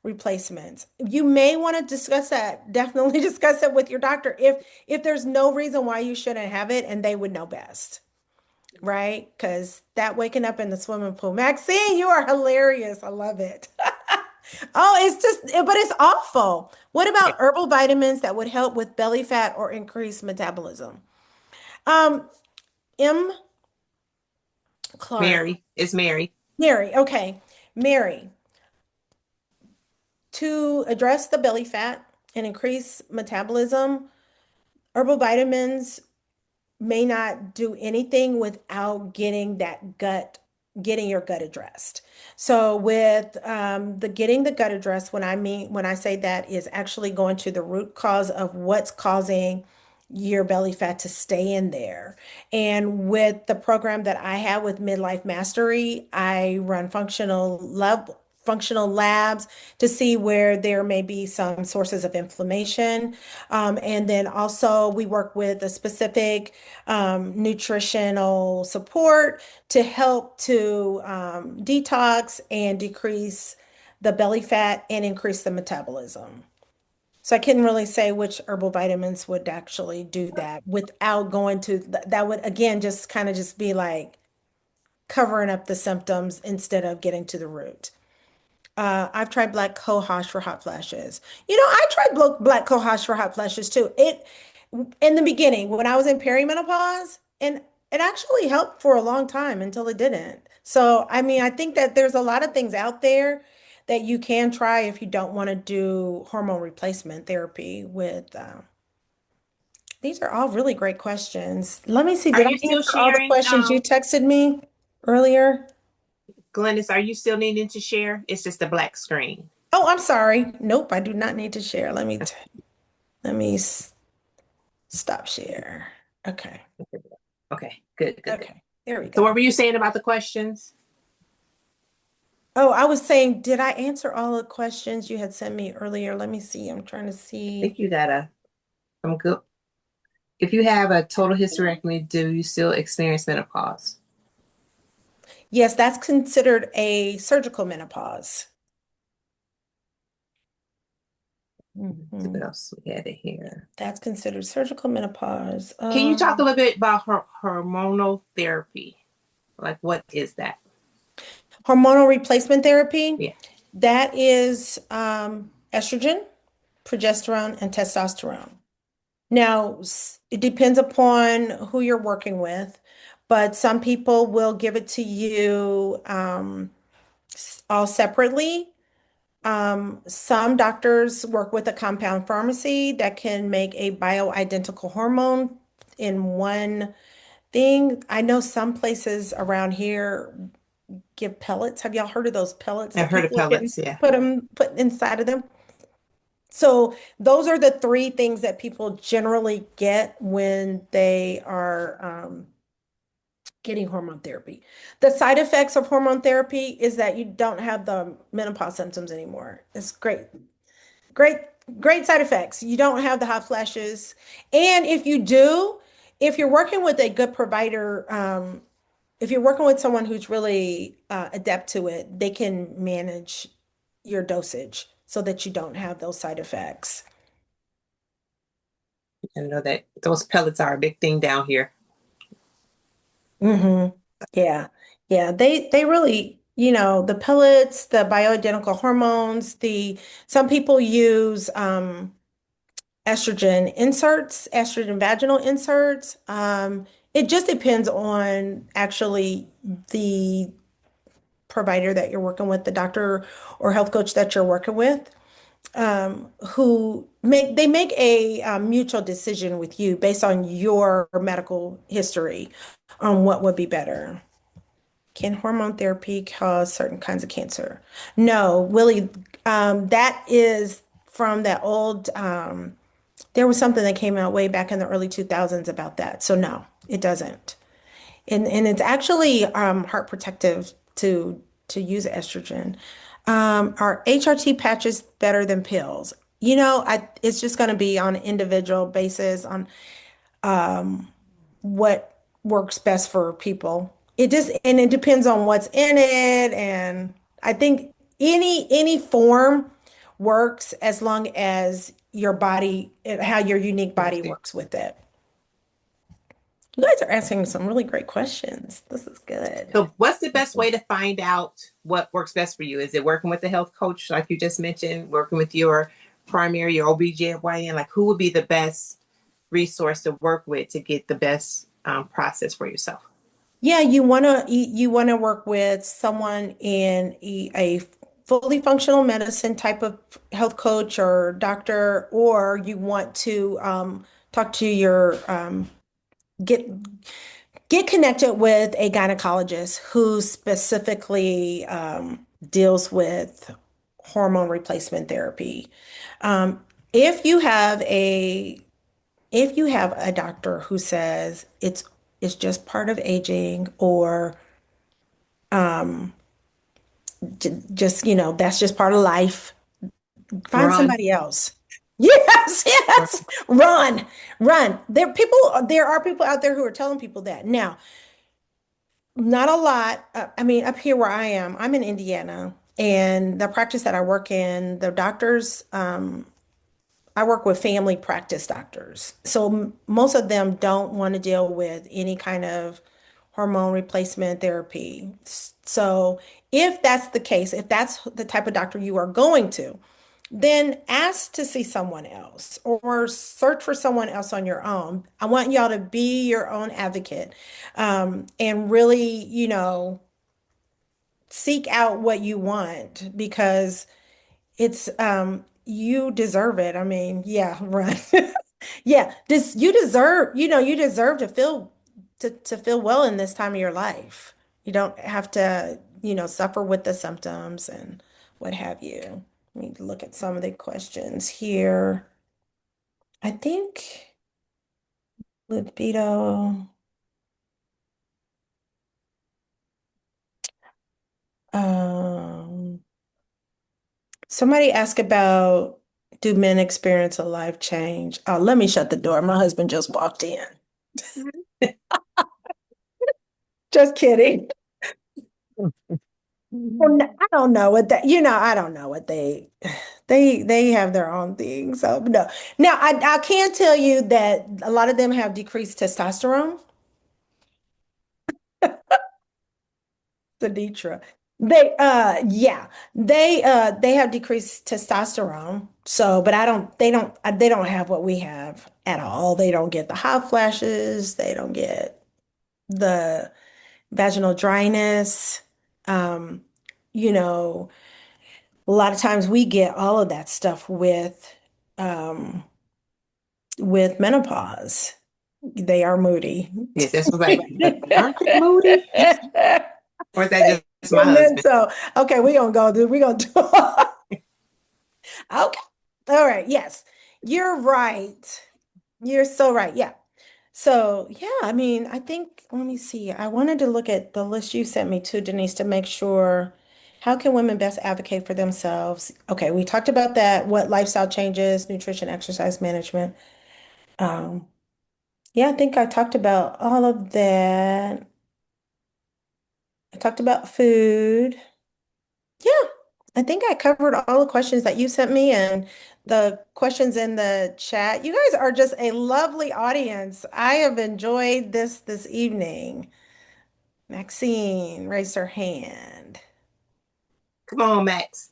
replacements. You may want to discuss that. Definitely discuss it with your doctor if there's no reason why you shouldn't have it and they would know best, right? Because that waking up in the swimming pool. Maxine, you are hilarious. I love it. Oh, but it's awful. What Yeah. about herbal vitamins that would help with belly fat or increase metabolism? Um, M. Clark. Mary, it's Mary. Mary, okay. Mary, to address the belly fat and increase metabolism, herbal vitamins may not do anything without getting your gut addressed. So with the getting the gut addressed, when I say that is actually going to the root cause of what's causing your belly fat to stay in there. And with the program that I have with Midlife Mastery, I run functional labs to see where there may be some sources of inflammation. And then also we work with a specific nutritional support to help to detox and decrease the belly fat and increase the metabolism. So I couldn't really say which herbal vitamins would actually do that without going to that would again just kind of just be like covering up the symptoms instead of getting to the root. I've tried black cohosh for hot flashes. I tried black cohosh for hot flashes too. It in the beginning when I was in perimenopause, and it actually helped for a long time until it didn't. So, I mean, I think that there's a lot of things out there that you can try if you don't want to do hormone replacement therapy with. These are all really great questions. Let me see, Are did I you still answer all the sharing, questions you texted me earlier? Glynnis? Are you still needing to share? It's just a black screen. Oh, I'm sorry. Nope, I do not need to share. Let me stop share. Okay. Okay, good, good, good. Okay. There we So what go. were you saying about the questions? Oh, I was saying, did I answer all the questions you had sent me earlier? Let me see. I'm trying to I see. think you got I'm good. If you have a total hysterectomy, do you still experience menopause? Yes, that's considered a surgical menopause. What Mhm. else we had in here? That's considered surgical menopause. Can you talk a little bit about hormonal therapy? Like, what is that? Hormonal replacement therapy, Yeah, that is estrogen, progesterone, and testosterone. Now, it depends upon who you're working with, but some people will give it to you all separately. Some doctors work with a compound pharmacy that can make a bioidentical hormone in one thing. I know some places around here give pellets. Have y'all heard of those pellets I've that heard of people can pellets. Yeah, put inside of them? So those are the three things that people generally get when they are getting hormone therapy. The side effects of hormone therapy is that you don't have the menopause symptoms anymore. It's great. Great, great side effects. You don't have the hot flashes. And if you do, if you're working with a good provider, if you're working with someone who's really adept to it, they can manage your dosage so that you don't have those side effects. I know that those pellets are a big thing down here. Hmm. Yeah. Yeah. They really, the pellets, the bioidentical hormones, some people use estrogen inserts, estrogen vaginal inserts. It just depends on actually the provider that you're working with, the doctor or health coach that you're working with, who make a mutual decision with you based on your medical history on what would be better. Can hormone therapy cause certain kinds of cancer? No, Willie, that is from that old, there was something that came out way back in the early 2000s about that. So no, it doesn't. And it's actually heart protective to use estrogen. Are HRT patches better than pills? It's just going to be on an individual basis on what works best for people. It depends on what's in it, and I think any form works as long as your body, how your unique body works with it. You guys are asking some really great questions. This is good. So, what's the best way to find out what works best for you? Is it working with the health coach, like you just mentioned, working with your primary, your OBGYN? Like, who would be the best resource to work with to get the best process for yourself? Yeah, you want to work with someone in a fully functional medicine type of health coach or doctor, or you want to talk to your get get connected with a gynecologist who specifically deals with hormone replacement therapy. Um, if you have a if you have a doctor who says it's just part of aging or just that's just part of life, find Run, somebody else. Yes, run. yes. Run. There are people out there who are telling people that. Now, not a lot. I mean, up here where I am, I'm in Indiana, and the practice that I work in, the doctors, I work with family practice doctors. So most of them don't want to deal with any kind of hormone replacement therapy. So if that's the case, if that's the type of doctor you are going to, then ask to see someone else or search for someone else on your own. I want y'all to be your own advocate, and really, seek out what you want because it's you deserve it. I mean, yeah, right. Yeah, this you deserve, you deserve to feel well in this time of your life. You don't have to, suffer with the symptoms and what have you. Let me look at some of the questions here. I think libido, um, somebody asked about, do men experience a life change? Oh, let me shut the door. My husband just walked in. Just kidding. Well, I don't know what that, I don't know what they have their own thing. So no. Now I can tell you that a lot of them have decreased testosterone. Saditra. They have decreased testosterone. So, but they don't have what we have at all. They don't get the hot flashes, they don't get the vaginal dryness. Um, you know, a lot of times we get all of that stuff um with menopause. They are moody. Yes, that's what aren't they moody? Or is that just my And then husband? so, okay, we're gonna do okay. All right, yes. You're right. You're so right. Yeah. So, yeah, I mean, I think, let me see. I wanted to look at the list you sent me too, Denise, to make sure how can women best advocate for themselves? Okay, we talked about that, what lifestyle changes, nutrition, exercise management. Um, yeah, I think I talked about all of that. I talked about food. Yeah, I think I covered all the questions that you sent me and the questions in the chat. You guys are just a lovely audience. I have enjoyed this evening. Maxine raised her hand. Come on, Max.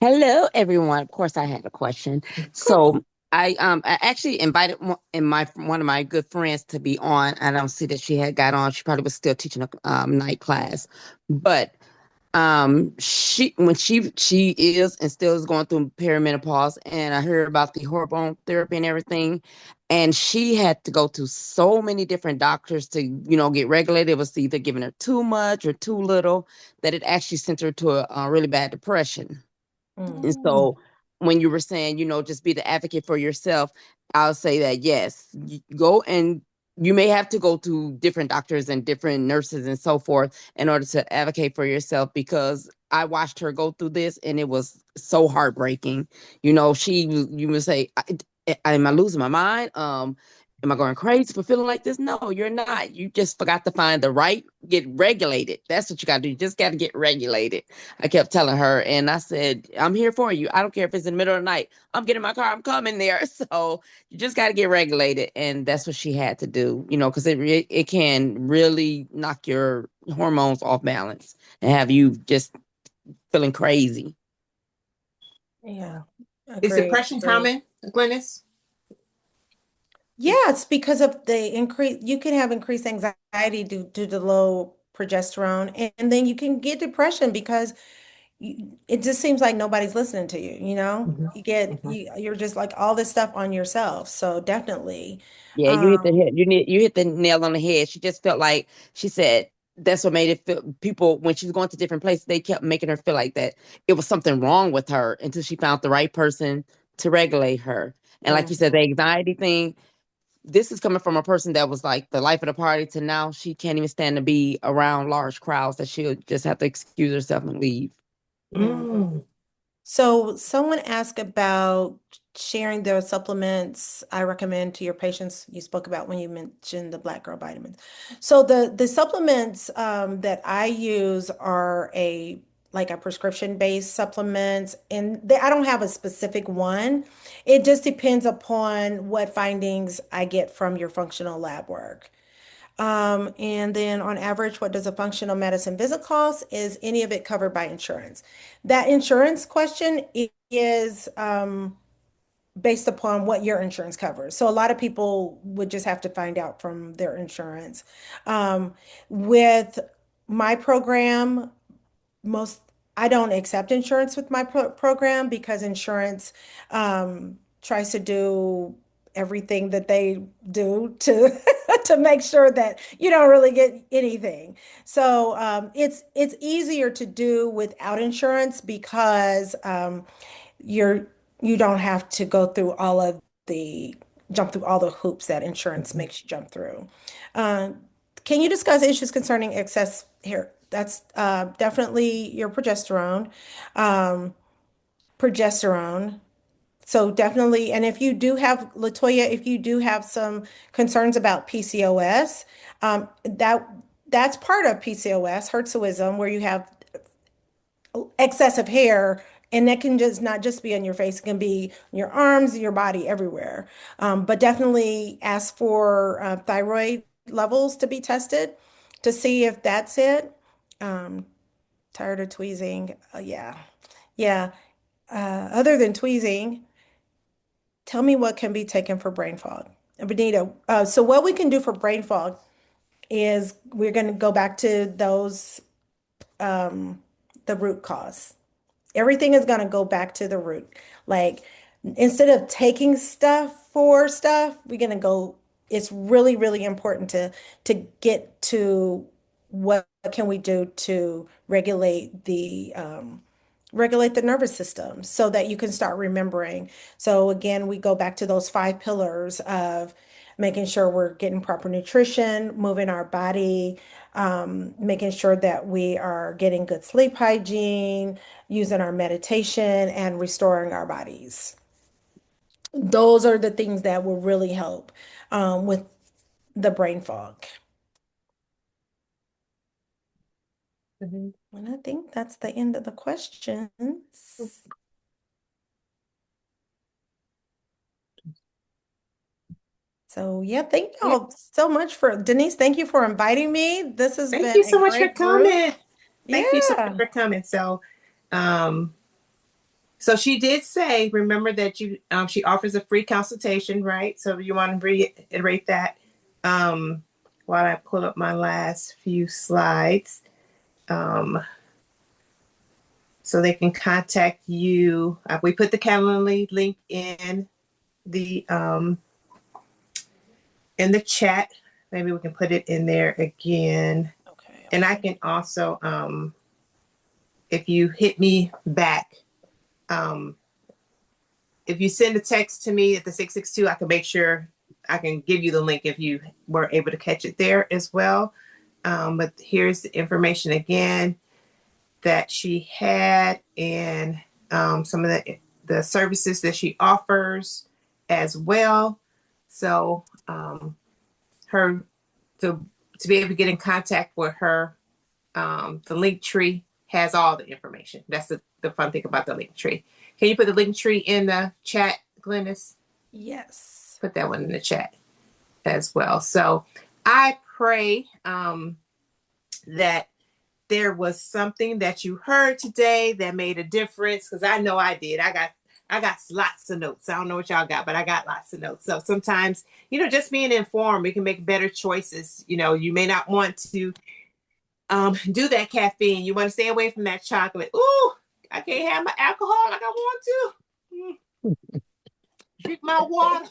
Hello, everyone. Of course, I had a question. Of course. So I actually invited one of my good friends to be on. I don't see that she had got on. She probably was still teaching a night class, but she when she is and still is going through perimenopause, and I heard about the hormone therapy and everything, and she had to go to so many different doctors to get regulated. It was either giving her too much or too little, that it actually sent her to a really bad depression. And Mm. so when you were saying, just be the advocate for yourself, I'll say that yes, go, and you may have to go to different doctors and different nurses and so forth in order to advocate for yourself, because I watched her go through this and it was so heartbreaking. You would say, am I losing my mind? Am I going crazy for feeling like this? No, you're not. You just forgot to find the right, get regulated. That's what you got to do. You just got to get regulated. I kept telling her, and I said, I'm here for you. I don't care if it's in the middle of the night. I'm getting my car. I'm coming there. So you just got to get regulated. And that's what she had to do, because it can really knock your hormones off balance and have you just feeling crazy. Yeah, Is agreed, depression agreed. common, Glynnis? Yeah, it's because of the increase. You can have increased anxiety due to low progesterone, and then you can get depression because it just seems like nobody's listening to you, you know? Mhm. Mhm. You're just like all this stuff on yourself. So definitely. Yeah, you hit the Um, head. You hit the nail on the head. She just felt like, she said that's what made it feel, people when she was going to different places, they kept making her feel like that it was something wrong with her until she found the right person to regulate her. And like you said, the mhm. anxiety thing, this is coming from a person that was like the life of the party, to now she can't even stand to be around large crowds, that she'll just have to excuse herself and leave. Mhm. Mm. So someone asked about sharing their supplements I recommend to your patients. You spoke about when you mentioned the Black Girl vitamins. So the supplements that I use are a prescription based supplements, and I don't have a specific one. it just depends upon what findings I get from your functional lab work. And then on average, what does a functional medicine visit cost? Is any of it covered by insurance? That insurance question is based upon what your insurance covers. So a lot of people would just have to find out from their insurance. With my program, most I don't accept insurance with my program because insurance tries to do everything that they do to to make sure that you don't really get anything. So it's easier to do without insurance because you're you don't have to go through all of the jump through all the hoops that insurance makes you jump through. Um, can you discuss issues concerning excess hair? That's definitely your progesterone. Um, progesterone. So definitely, and if you do have, Latoya, if you do have some concerns about PCOS, that's part of PCOS, hirsutism, where you have excessive hair, and that can just not just be on your face, it can be on your arms, your body, everywhere. But definitely ask for thyroid levels to be tested to see if that's it. Um, tired of tweezing? Yeah, yeah. Other than tweezing, tell me what can be taken for brain fog. Benita, so what we can do for brain fog is we're going to go back to those, the root cause. Everything is going to go back to the root. Like instead of taking stuff for stuff, we're going to go, it's really, really important to get to what can we do to regulate the nervous system so that you can start remembering. So again, we go back to those 5 pillars of making sure we're getting proper nutrition, moving our body, making sure that we are getting good sleep hygiene, using our meditation, and restoring our bodies. Those are the things that will really help with the brain fog. Mhm. And I think that's the end of the questions. So yeah, thank Yeah. y'all so much for Denise. Thank you for inviting me. This has Thank been you a so much for great group. coming. Thank you so much Yeah. for coming. Um, so she did say, remember that she offers a free consultation, right? So you want to reiterate that while I pull up my last few slides, so they can contact you. We put the Calendly link the in the chat. Maybe we can put it in there again. Okay. And I can also, if you hit me back, um, if you send a text to me at the 662, I can make sure I can give you the link if you were able to catch it there as well. But here's the information again that she had, and some of the services that she offers as well. So her to be able to get in contact with her, the link tree has all the information. That's the fun thing about the link tree. Can you put the link tree in the chat, Glynnis? Yes. Put that one in the chat as well. So I pray that there was something that you heard today that made a difference, because I know I did. I got lots of notes. I don't know what y'all got, but I got lots of notes. So sometimes, just being informed, we can make better choices. You may not want to do that caffeine. You want to stay away from that chocolate. Ooh, I can't have my alcohol like I want to. Drink my water.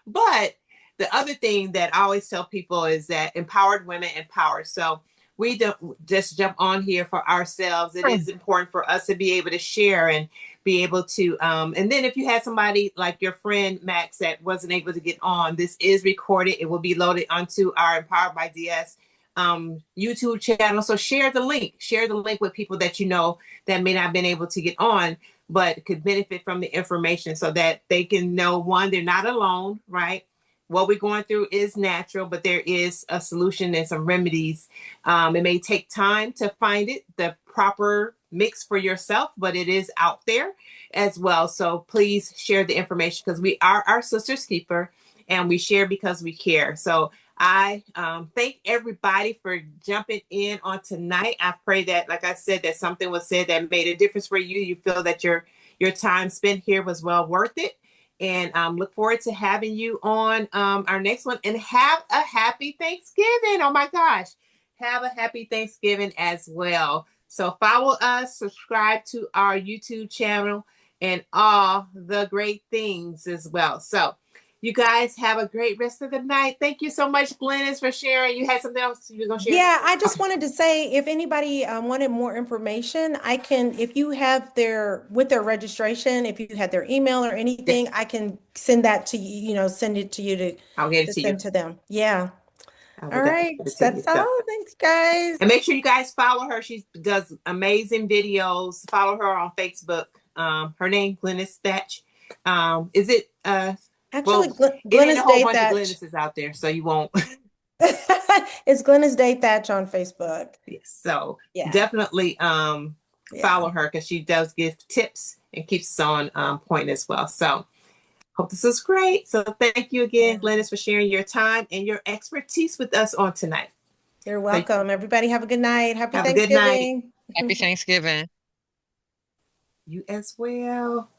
But the other thing that I always tell people is that empowered women empower. So we don't just jump on here for ourselves. It is important for us to be able to share and be able to, and then if you had somebody like your friend Max that wasn't able to get on, this is recorded. It will be loaded onto our Empowered by DS YouTube channel. So share the link with people that that may not have been able to get on, but could benefit from the information, so that they can know, one, they're not alone, right? What we're going through is natural, but there is a solution and some remedies. It may take time to find it, the proper mix for yourself, but it is out there as well. So please share the information, because we are our sister's keeper and we share because we care. So I thank everybody for jumping in on tonight. I pray that, like I said, that something was said that made a difference for you. You feel that your time spent here was well worth it. And look forward to having you on our next one. And have a happy Thanksgiving. Oh my gosh. Have a happy Thanksgiving as well. So follow us, subscribe to our YouTube channel, and all the great things as well. So you guys have a great rest of the night. Thank you so much, Glynnis, for sharing. You had something else you were going to share? Yeah, I just wanted to say, if anybody wanted more information, I can, if you have with their registration, if you had their email or anything, I can send that to you, send it to you I'll get it to you. send to them. Yeah. All right. That's all. Thanks, guys. And make sure you guys follow her. She does amazing videos. Follow her on Facebook. Her name, Glynnis Thatch. Is it Actually, well, Glynnis a whole bunch Thatch. of Glynnis's out there, so you won't. It's Glynnis Thatch on Facebook. Yes, so definitely follow her, because she does give tips and keeps us on point as well. So hope this was great. So thank you again, Glynnis, for sharing your time and your expertise with us on tonight. You're welcome. Everybody have a good night. Have a good night. Happy Thanksgiving. You as well.